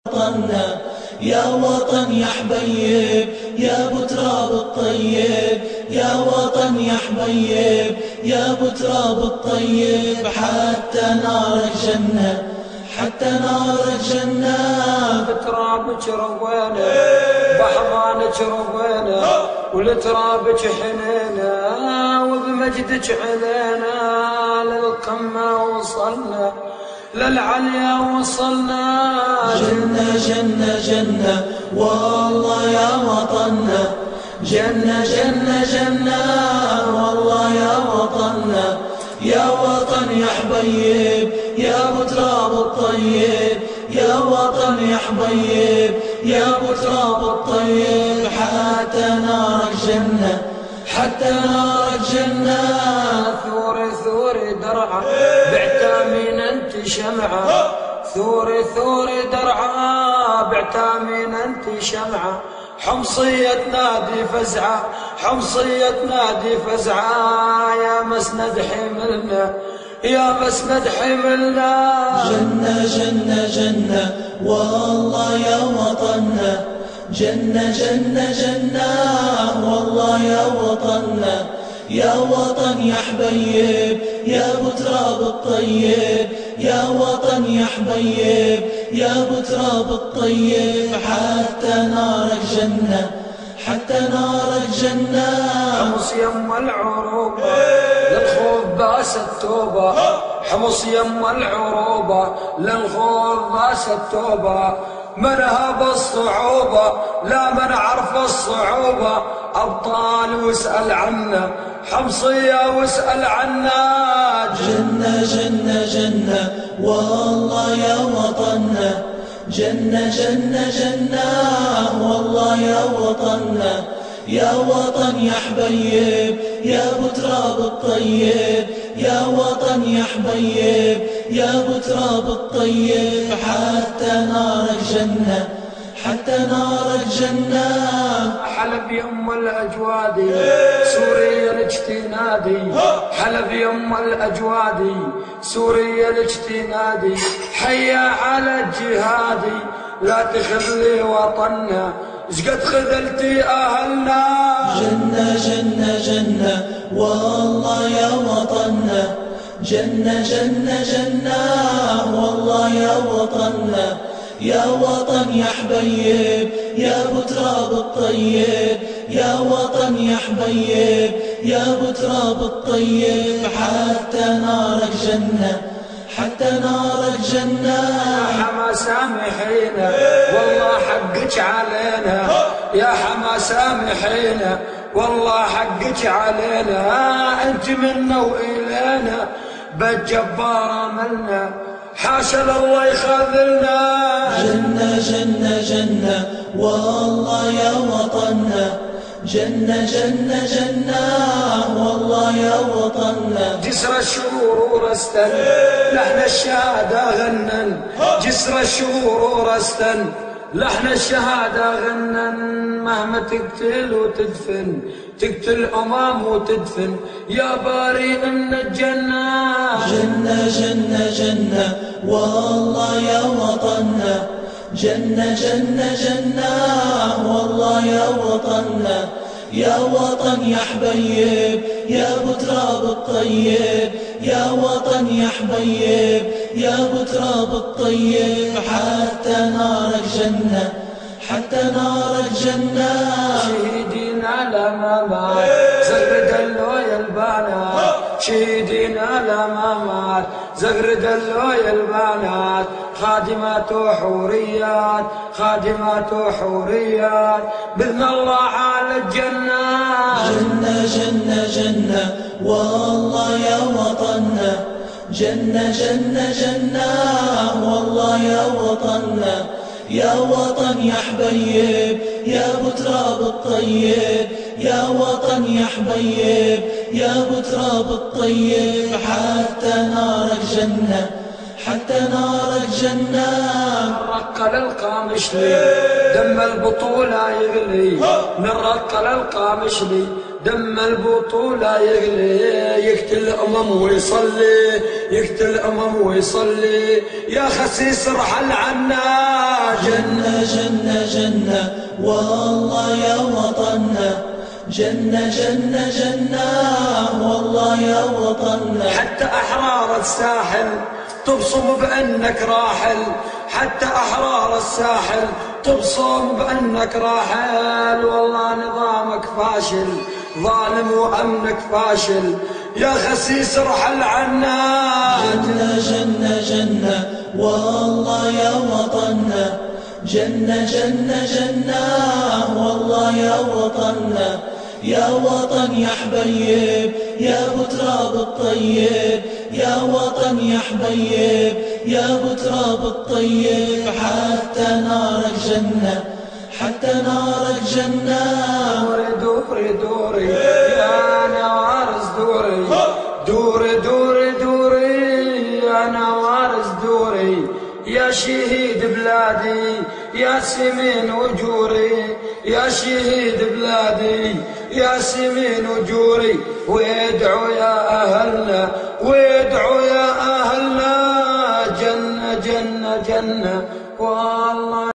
وطننا يا وطن يا حبيب يا ابو تراب الطيب، يا وطن يا حبيب يا ابو تراب الطيب. حتى نارك جنة، حتى نارك جنة. بترابك روينا بحضانك روينا، ولترابك حنينا وبمجدك علينا. للقمة وصلنا للعليا وصلنا. جنة جنة جنة والله يا وطننا، جنة جنة جنة والله يا وطننا. يا وطن يا حبيب يا ابو تراب الطيب، يا وطن يا حبيب يا ابو تراب الطيب. حتى نارك جنة، حتى نارك جنة. ثوري ثوري درعا بعتا من انت شمعة، ثوري ثوري درعا بعتا من انت شمعة. حمصية نادي فزعة، حمصية نادي فزعة. يا مسند حملنا، يا مسند حملنا. جنة جنة جنة والله يا وطننا، جنة جنة جنة والله يا وطننا. يا وطن يا حبيب يا ابو تراب الطيب، يا وطن يا حبيب يا ابو تراب الطيب. حتى نارك جنة، حتى نارك جنة. حمص يم العروبة للخوف باس التوبة، حمص يم العروبة للخوف باس التوبة. من هاب الصعوبة لا من عرف الصعوبة. أبطال واسأل عنا حمصية واسأل عنا. جنة جنة جنة والله يا وطننا، جنة جنة جنة والله يا وطننا. يا وطن يا حبيب يا ابو تراب الطيب، يا وطن يا حبيب يا ابو تراب الطيب. حتى نارك جنة، حتى نارك جنة. حلب يم الأجوادي سوريا الاجتنادي، حلب يم الأجوادي سوريا الاجتنادي. حيا على الجهادي لا تخذلي وطننا، شقد خذلتي أهلنا. جنة جنة جنة والله يا وطننا، جنة جنة جنة والله يا وطننا. يا وطن يا حبيب يا ابو تراب الطيب، يا وطن يا حبيب يا ابو تراب الطيب. حتى نارك جنة، حتى نارك جنة. يا حما سامحينا والله حقك علينا، يا حما سامحينا والله حقك علينا. انت منا والينا بالجبار عملنا، حاشا الله يخذلنا. جنة جنة جنة والله يا وطننا، جنة جنة جنة والله يا وطننا. جسر الشهور ورستن لحن الشهادة غنن، جسر الشهور ورستن لحن الشهادة غنن. مهما تقتل وتدفن، تقتل أمام وتدفن، يا باري من الجنة. جنة جنة جنة والله يا وطننا، جنة جنة جنة والله يا وطننا. يا وطن يا حبيب يا ابو تراب الطيب، يا وطن يا حبيب يا ابو تراب الطيب. حتى نارك جنة، حتى نارك جنة. شهيدين على ما مات زغرد اللويا البنات، شهيدين على ما مات زغرد اللويا البنات. خادمات وحوريات، خادمات وحوريات، بإذن الله على الجنة. جنة جنة جنة والله يا وطننا، جنة جنة جنة والله يا وطننا. يا وطن يا حبيب يا ابو تراب الطيب، يا وطن يا حبيب يا ابو تراب الطيب. حتى نارك جنة، حتى نارك جنة. نرق للقامشلي دم البطولة يغلي، نرق للقامشلي دم البطولة يغلي. يقتل أمم ويصلي، يقتل أمم ويصلي، يا خسيس ارحل عنا. جنة جنة جنة والله يا وطننا، جنة جنة جنة والله يا وطننا. حتى أحرار الساحل تبصم بأنك راحل، حتى أحرار الساحل تبصم بأنك راحل. والله نظامك فاشل ظالم وأمنك فاشل، يا خسيس ارحل عنا. جنة جنة جنة والله يا وطننا، جنة جنة جنة والله يا وطننا. يا وطن يا حبيب يا ابو تراب الطيب، يا وطن يا حبيب يا ابو تراب الطيب. حتى نارك جنة، حتى نارك جنة. دوري دوري يا نوارز دوري، دوري دوري دوري يا نوارز دوري. يا شهيد بلادي يا سمين وجوري، يا شهيد بلادي يا سمين وجوري. ويدعوا يا أهلنا، ويدعوا يا أهلنا، جنة جنة جنة والله.